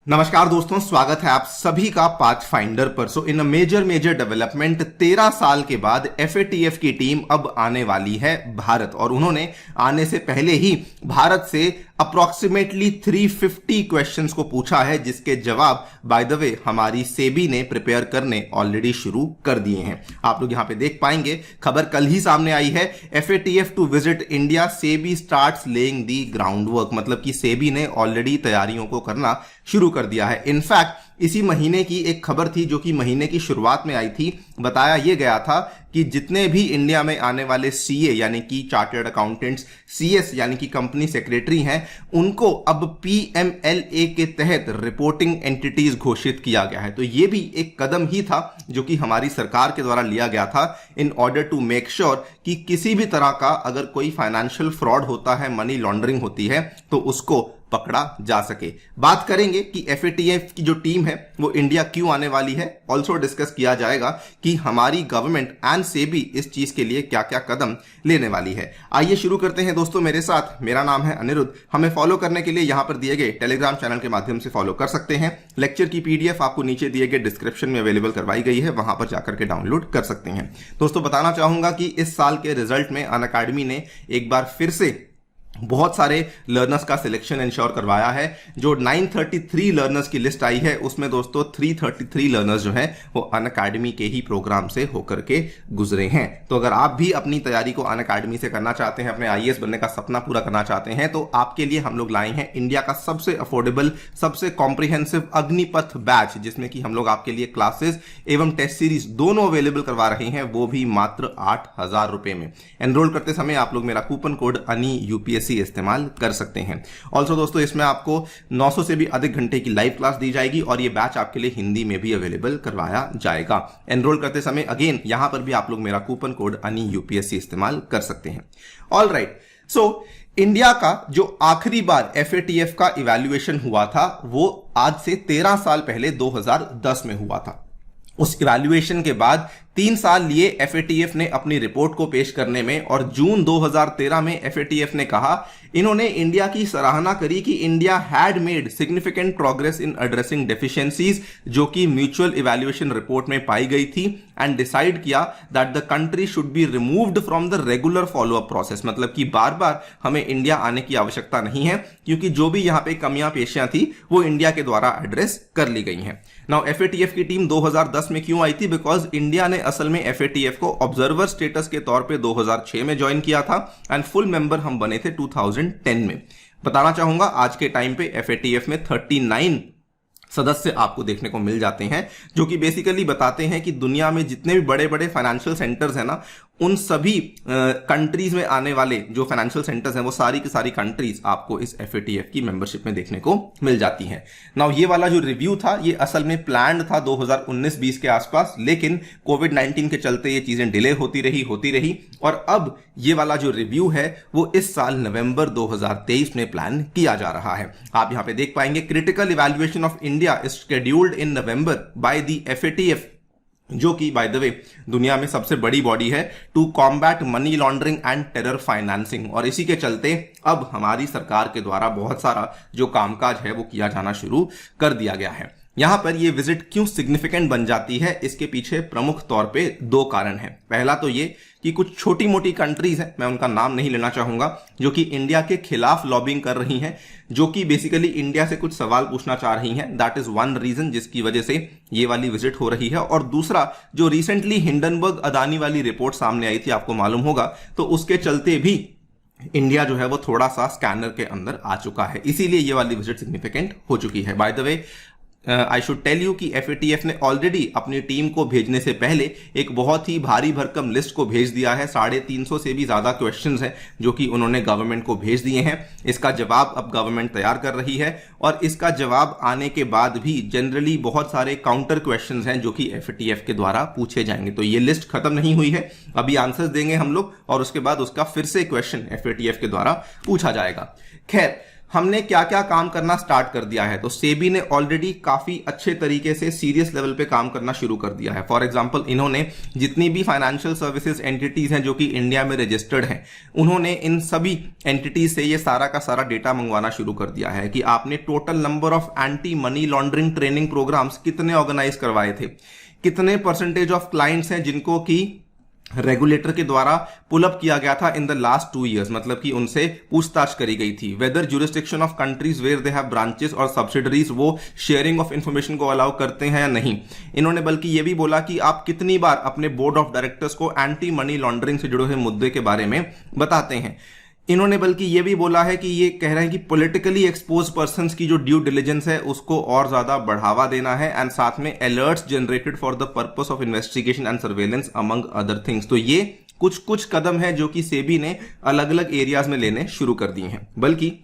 नमस्कार दोस्तों, स्वागत है आप सभी का पाथफाइंडर पर। सो इन मेजर डेवलपमेंट 13 साल के बाद एफएटीएफ की टीम अब आने वाली है भारत, और उन्होंने आने से पहले ही भारत से अप्रोक्सीमेटली 350 क्वेश्चंस को पूछा है, जिसके जवाब बाय द वे हमारी सेबी ने प्रिपेयर करने ऑलरेडी शुरू कर दिए हैं। आप लोग यहां पे देख पाएंगे, खबर कल ही सामने आई है, FATF to visit India, SEBI starts laying the ground work. मतलब कि सेबी ने ऑलरेडी तैयारियों को करना शुरू कर दिया है। इनफैक्ट इसी महीने की एक खबर थी जो कि महीने की शुरुआत में आई थी। बताया यह गया था कि जितने भी इंडिया में आने वाले सीए यानी कि चार्टर्ड अकाउंटेंट्स, सीएस यानी कि कंपनी सेक्रेटरी हैं, उनको अब पीएमएलए के तहत रिपोर्टिंग एंटिटीज घोषित किया गया है। तो यह भी एक कदम ही था जो कि हमारी सरकार के द्वारा लिया गया था in order to make sure कि किसी भी तरह का अगर कोई फाइनेंशियल फ्रॉड होता है, मनी लॉन्ड्रिंग होती है, तो उसको पकड़ा जा सके। बात करेंगे कि एफएटीएफ की जो टीम है वो इंडिया क्यों आने वाली है। ऑल्सो डिस्कस किया जाएगा कि हमारी गवर्नमेंट एंड सेबी इस चीज के लिए क्या क्या कदम लेने वाली है। आइए शुरू करते हैं दोस्तों मेरे साथ। मेरा नाम है अनिरुद्ध। हमें फॉलो करने के लिए यहां पर दिए गए टेलीग्राम चैनल के माध्यम से फॉलो कर सकते हैं। लेक्चर की पीडीएफ आपको नीचे दिए गए डिस्क्रिप्शन में अवेलेबल करवाई गई है, वहां पर जाकर के डाउनलोड कर सकते हैं। दोस्तों बताना चाहूंगा कि इस साल के रिजल्ट में अनअकैडमी ने एक बार फिर से बहुत सारे लर्नर्स का सिलेक्शन इंश्योर करवाया है। जो 933 लर्नर्स की लिस्ट आई है उसमें दोस्तों 333 लर्नर्स जो हैं वो अनअकैडमी के ही प्रोग्राम से होकर के गुजरे हैं। तो अगर आप भी अपनी तैयारी को अनअकैडमी से करना चाहते हैं, अपने आईएएस बनने का सपना पूरा करना चाहते हैं, तो आपके लिए हम लोग लाए हैं इंडिया का सबसे अफोर्डेबल, सबसे कॉम्प्रिहेंसिव अग्निपथ बैच, जिसमें कि हम लोग आपके लिए क्लासेस एवं टेस्ट सीरीज दोनों अवेलेबल करवा रहे हैं, वो भी मात्र 8,000 रुपए में। एनरोल करते समय आप लोग मेरा कूपन कोड अनि यूपीएससी इस्तेमाल कर सकते हैं। ऑल्सो दोस्तों इसमें आपको 900 से भी अधिक घंटे की लाइव क्लास दी जाएगी और ये बैच आपके लिए हिंदी में भी अवेलेबल करवाया जाएगा। एनरोल करते समय अगेन यहां पर भी आप लोग मेरा कूपन कोड अनि यूपीएससी इस्तेमाल कर सकते हैं। ऑल राइट, सो इंडिया का जो आखिरी बार एफएटीएफ का इवैल्यूएशन हुआ था वो आज से 13 साल पहले 2010 में हुआ था। उस इवैल्यूएशन के बाद 3 साल लिए एफएटीएफ ने अपनी रिपोर्ट को पेश करने में, और जून 2013 में एफएटीएफ ने कहा, इन्होंने इंडिया की सराहना करी कि India had made significant progress in addressing deficiencies जो कि म्यूचुअल इवैल्यूएशन रिपोर्ट में पाई गई थी, एंड डिसाइड किया that the country should be removed from the regular follow up process. मतलब कि बार बार हमें इंडिया आने की आवश्यकता नहीं है, क्योंकि जो भी यहां पे कमियां पेशियां थी वो इंडिया के द्वारा एड्रेस कर ली गई हैं। नाउ एफएटीएफ की टीम 2010 में क्यों आई थी? बिकॉज इंडिया ने असल में एफएटीएफ को ऑब्जर्वर स्टेटस के तौर पे 2006 में ज्वाइन किया था एंड फुल मेंबर हम बने थे 2010 में। बताना चाहूंगा आज के टाइम पे एफएटीएफ में 39 सदस्य आपको देखने को मिल जाते हैं, जो कि बेसिकली बताते हैं कि दुनिया में जितने भी बड़े बड़े फाइनेंशियल सेंटर्स हैं ना, उन सभी कंट्रीज में आने वाले जो फाइनेंशियल सेंटर्स हैं वो सारी की सारी कंट्रीज आपको इस एफएटीएफ की मेंबरशिप में देखने को मिल जाती हैं। नाउ ये वाला जो रिव्यू था ये असल में प्लान्ड था 2019-20 के आसपास, लेकिन कोविड-19 के चलते ये चीजें डिले होती रही और अब ये वाला जो रिव्यू है वो इस साल नवंबर 2023 में प्लान किया जा रहा है। आप यहां पे देख पाएंगे, critical evaluation of India is scheduled in November by the FATF, जो कि बाय द वे दुनिया में सबसे बड़ी बॉडी है to combat money laundering and terror financing. और इसी के चलते अब हमारी सरकार के द्वारा बहुत सारा जो कामकाज है वो किया जाना शुरू कर दिया गया है। यहां पर ये विजिट क्यों सिग्निफिकेंट बन जाती है, इसके पीछे प्रमुख तौर पे 2 कारण हैं। पहला तो ये कि कुछ छोटी मोटी कंट्रीज हैं, मैं उनका नाम नहीं लेना चाहूंगा, जो कि इंडिया के खिलाफ लॉबिंग कर रही हैं, जो कि बेसिकली इंडिया से कुछ सवाल पूछना चाह रही हैं। दैट इज वन रीजन जिसकी वजह से ये वाली विजिट हो रही है। और दूसरा, जो रिसेंटली हिंडनबर्ग अदानी वाली रिपोर्ट सामने आई थी, आपको मालूम होगा, तो उसके चलते भी इंडिया जो है वो थोड़ा सा स्कैनर के अंदर आ चुका है, इसीलिए ये वाली विजिट सिग्निफिकेंट हो चुकी है। By the way I should tell you कि एफएटीएफ ने ऑलरेडी अपनी टीम को भेजने से पहले एक बहुत ही भारी भरकम लिस्ट को भेज दिया है। 350 से भी ज्यादा क्वेश्चंस हैं जो कि उन्होंने गवर्नमेंट को भेज दिए हैं। इसका जवाब अब गवर्नमेंट तैयार कर रही है, और इसका जवाब आने के बाद भी जनरली बहुत सारे काउंटर क्वेश्चंस हैं जो कि एफएटीएफ के द्वारा पूछे जाएंगे। तो ये लिस्ट खत्म नहीं हुई है, अभी आंसर्स देंगे हम लोग और उसके बाद उसका फिर से क्वेश्चन एफएटीएफ के द्वारा पूछा जाएगा। खैर, हमने क्या क्या काम करना स्टार्ट कर दिया है। तो सेबी ने ऑलरेडी काफी अच्छे तरीके से सीरियस लेवल पे काम करना शुरू कर दिया है। फॉर एग्जांपल, इन्होंने जितनी भी फाइनेंशियल सर्विसेज एंटिटीज हैं जो कि इंडिया में रजिस्टर्ड हैं, उन्होंने इन सभी एंटिटीज से ये सारा का सारा डेटा मंगवाना शुरू कर दिया है कि आपने total number of anti money laundering training programs कितने ऑर्गेनाइज करवाए थे, कितने परसेंटेज ऑफ क्लाइंट्स हैं जिनको कि रेगुलेटर के द्वारा पुल अप किया गया था इन द लास्ट 2 years, मतलब कि उनसे पूछताछ करी गई थी। Whether jurisdiction of countries where they have branches और सब्सिडरीज, वो शेयरिंग ऑफ इंफॉर्मेशन को अलाउ करते हैं या नहीं। इन्होंने बल्कि ये भी बोला कि आप कितनी बार अपने बोर्ड ऑफ डायरेक्टर्स को एंटी मनी लॉन्ड्रिंग से जुड़े हुए मुद्दे के बारे में बताते हैं। इन्होंने बल्कि ये भी बोला है कि ये कह रहे हैं कि पॉलिटिकली एक्सपोज पर्संस की जो ड्यू डिलिजेंस है उसको और ज्यादा बढ़ावा देना है, एंड साथ में alerts generated for the purpose of investigation and surveillance among other things. तो ये कुछ कदम है जो कि सेबी ने अलग अलग एरियाज में लेने शुरू कर दिए हैं। बल्कि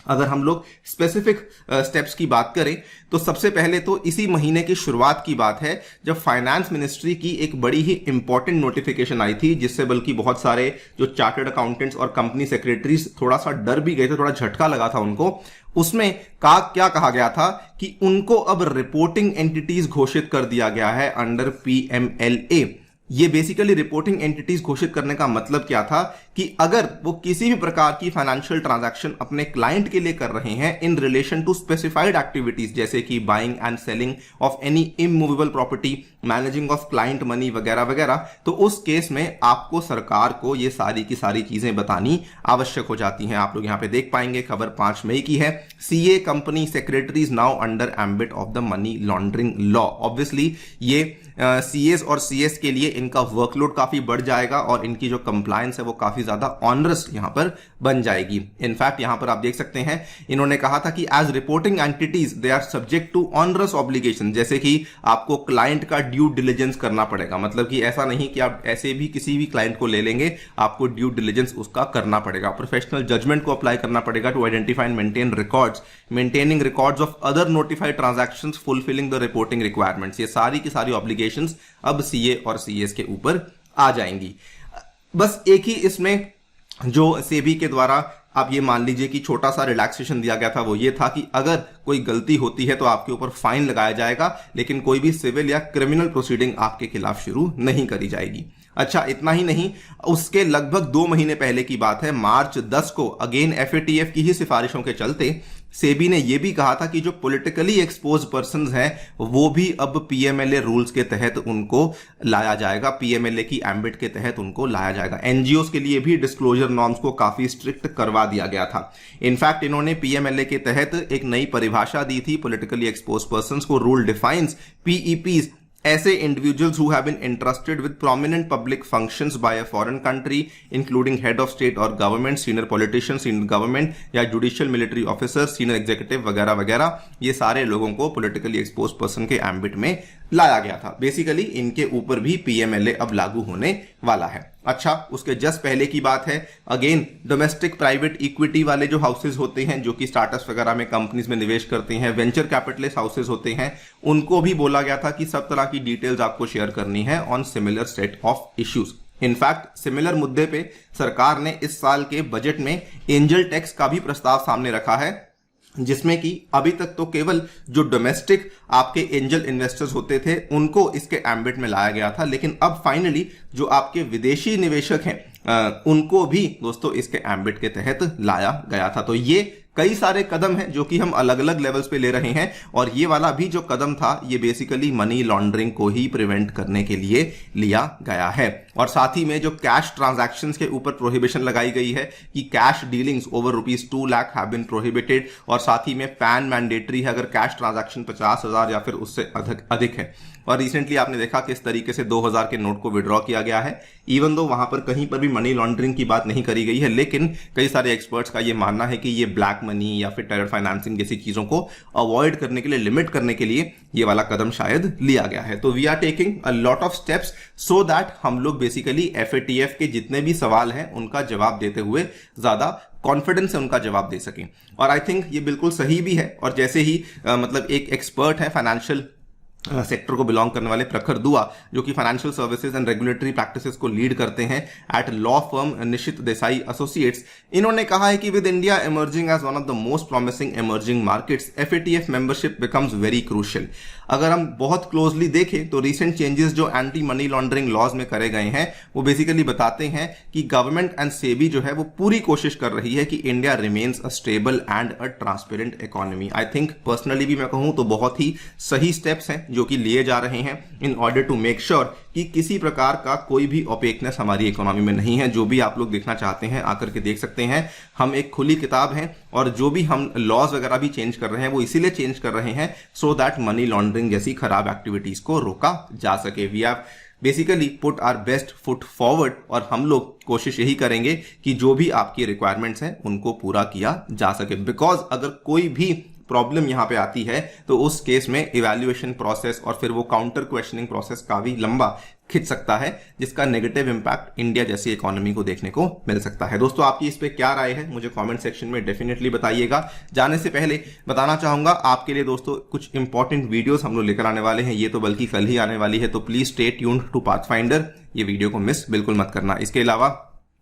अगर हम लोग स्पेसिफिक स्टेप्स की बात करें तो सबसे पहले तो इसी महीने की शुरुआत की बात है जब फाइनेंस मिनिस्ट्री की एक बड़ी ही इंपॉर्टेंट नोटिफिकेशन आई थी, जिससे बल्कि बहुत सारे जो चार्टर्ड अकाउंटेंट्स और कंपनी सेक्रेटरीज थोड़ा सा डर भी गए थे, थोड़ा झटका लगा था उनको। उसमें क्या कहा गया था कि उनको अब रिपोर्टिंग एंटिटीज घोषित कर दिया गया है अंडर PMLA। ये बेसिकली रिपोर्टिंग एंटिटीज घोषित करने का मतलब क्या था कि अगर वो किसी भी प्रकार की फाइनेंशियल ट्रांजैक्शन अपने क्लाइंट के लिए कर रहे हैं in relation to specified activities, जैसे कि buying and selling of any immovable property, managing of client money वगैरह वगैरह, तो उस केस में आपको सरकार को ये सारी की सारी चीजें बतानी आवश्यक हो जाती हैं। आप लोग यहां पे देख पाएंगे, खबर 5 मई की है। CA company secretaries now under ambit of the money laundering law. Obviously ये CAs और CS के लिए इनका वर्कलोड काफी बढ़ जाएगा और इनकी जो कंप्लायंस है वो काफी ज्यादा ऑनरस यहां पर बन जाएगी। इनफैक्ट यहां पर आप देख सकते हैं इन्होंने कहा था कि as reporting entities they are subject to onerous obligation, जैसे कि आपको क्लाइंट का ड्यू डिलिजेंस करना पड़ेगा। मतलब कि ऐसा नहीं कि आप ऐसे भी किसी भी क्लाइंट को ले लेंगे, आपको ड्यू डिलिजेंस उसका करना पड़ेगा। प्रोफेशनल जजमेंट को अप्लाई करना पड़ेगा to identify and maintain records, maintaining records of other notified transactions, fulfilling the reporting requirements. ये सारी की सारी ऑब्लिगेशंस अब CA और CS के ऊपर आ जाएंगी। बस एक ही इसमें जो सेबी के द्वारा आप ये मान लीजिए कि छोटा सा रिलैक्सेशन दिया गया था, वो ये था कि अगर कोई गलती होती है तो आपके ऊपर फाइन लगाया जाएगा, लेकिन कोई भी सिविल या क्रिमिनल प्रोसीडिंग आपके खिलाफ शुरू नहीं करी जाएगी। अच्छा, इतना ही नहीं, उसके लगभग 2 महीने पहले की बात है, मार्च 10 को अगेन FATF की ही सिफारिशों के चलते सेबी ने यह भी कहा था कि जो पॉलिटिकली एक्सपोज पर्संस हैं वो भी अब PMLA रूल्स के तहत उनको लाया जाएगा, PMLA की एम्बिट के तहत उनको लाया जाएगा। NGOs के लिए भी डिस्क्लोजर नॉर्म्स को काफी स्ट्रिक्ट करवा दिया गया था। इनफैक्ट इन्होंने PMLA के तहत एक नई परिभाषा दी थी पॉलिटिकली एक्सपोज पर्संस को। रूल डिफाइंस PEPs ऐसे individuals who have been entrusted with prominent public functions by a foreign country including head of state or government, senior politicians in government या judicial military officers, senior executive वगैरह वगैरह, ये सारे लोगों को politically exposed person के ambit में लाया गया था। बेसिकली इनके ऊपर भी PMLA अब लागू होने वाला है। अच्छा, उसके जस्ट पहले की बात है, अगेन डोमेस्टिक प्राइवेट इक्विटी वाले जो हाउसेज होते हैं जो कि स्टार्टअप्स वगैरह में कंपनीज में निवेश करते हैं, वेंचर कैपिटलिस्ट हाउसेज होते हैं, उनको भी बोला गया था कि सब तरह की डिटेल्स आपको शेयर करनी है on similar set of issues. In fact similar मुद्दे पे सरकार ने इस साल के बजट में एंजल टैक्स का भी प्रस्ताव सामने रखा है, जिसमें कि अभी तक तो केवल जो डोमेस्टिक आपके एंजल इन्वेस्टर्स होते थे उनको इसके एम्बिट में लाया गया था, लेकिन अब फाइनली जो आपके विदेशी निवेशक हैं उनको भी दोस्तों इसके एम्बिट के तहत लाया गया था। तो ये कई सारे कदम हैं जो कि हम अलग अलग लेवल्स पे ले रहे हैं, और ये वाला भी जो कदम था ये बेसिकली मनी लॉन्ड्रिंग को ही प्रिवेंट करने के लिए लिया गया है। और साथ ही में जो कैश ट्रांजैक्शंस के ऊपर प्रोहिबिशन लगाई गई है कि cash dealings over ₹2 lakh have been prohibited, और साथ ही में पैन मैंडेटरी है अगर कैश ट्रांजैक्शन 50,000 या फिर उससे अधिक है। और रिसेंटली आपने देखा किस तरीके से 2000 के नोट को विड्रॉ किया गया है, इवन दो वहां पर कहीं पर भी मनी लॉन्ड्रिंग की बात नहीं करी गई है, लेकिन कई सारे एक्सपर्ट्स का ये मानना है कि ये ब्लैक मनी या फिर टेरर फाइनेंसिंग जैसी चीजों को अवॉइड करने के लिए, लिमिट करने के लिए ये वाला कदम शायद लिया गया है। तो we are taking a lot of steps so that हम लोग बेसिकली FATF के जितने भी सवाल हैं उनका जवाब देते हुए ज्यादा कॉन्फिडेंस से उनका जवाब दे सकें। और आई थिंक ये बिल्कुल सही भी है। और जैसे ही मतलब एक एक्सपर्ट है फाइनेंशियल सेक्टर को बिलोंग करने वाले प्रखर दुआ, जो कि financial services and regulatory practices को लीड करते हैं at law firm Nishith Desai associates, इन्होंने कहा है कि with India emerging as one of the most promising emerging markets, FATF membership becomes very crucial. अगर हम बहुत क्लोजली देखें तो रिसेंट चेंजेस जो एंटी मनी लॉन्ड्रिंग लॉज में करे गए हैं वो बेसिकली बताते हैं कि गवर्नमेंट एंड सेबी जो है वो पूरी कोशिश कर रही है कि India remains a stable and a transparent economy. I think personally भी मैं कहूं तो बहुत ही सही स्टेप्स हैं जो कि लिए जा रहे हैं in order to make sure कि किसी प्रकार का कोई भी ओपेकनेस हमारी इकोनॉमी में नहीं है। जो भी आप लोग देखना चाहते हैं आकर के देख सकते हैं, हम एक खुली किताब हैं और जो भी हम लॉज वगैरह भी चेंज कर रहे हैं वो इसीलिए चेंज कर रहे हैं सो दैट मनी लॉन्ड्रिंग जैसी खराब एक्टिविटीज को रोका जा सके। We have basically put our best foot forward और हम लोग कोशिश यही करेंगे कि जो भी आपकी रिक्वायरमेंट्स हैं उनको पूरा किया जा सके, बिकॉज अगर कोई भी प्रॉब्लम यहां पे आती है तो उस केस में इवैल्यूएशन प्रोसेस और फिर वो काउंटर क्वेश्चनिंग प्रोसेस काफी लंबा खिंच सकता है, जिसका नेगेटिव इंपैक्ट इंडिया जैसी इकोनॉमी को देखने को मिल सकता है। दोस्तों, आपकी इस पे क्या राय है मुझे कमेंट सेक्शन में डेफिनेटली बताइएगा। जाने से पहले बताना चाहूंगा आपके लिए दोस्तों कुछ इंपॉर्टेंट वीडियोस हम लोग लेकर आने वाले हैं, ये तो बल्कि कल ही आने वाली है, तो please stay tuned to Pathfinder, ये वीडियो को मिस बिल्कुल मत करना। इसके अलावा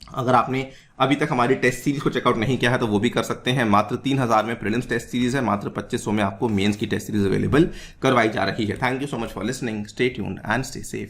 अगर आपने अभी तक हमारी टेस्ट सीरीज को चेकआउट नहीं किया है तो वो भी कर सकते हैं। मात्र 3000 में प्रीलिम्स टेस्ट सीरीज है, मात्र 2500 में आपको मेंस की टेस्ट सीरीज अवेलेबल करवाई जा रही है। Thank you so much for listening, stay tuned and stay safe.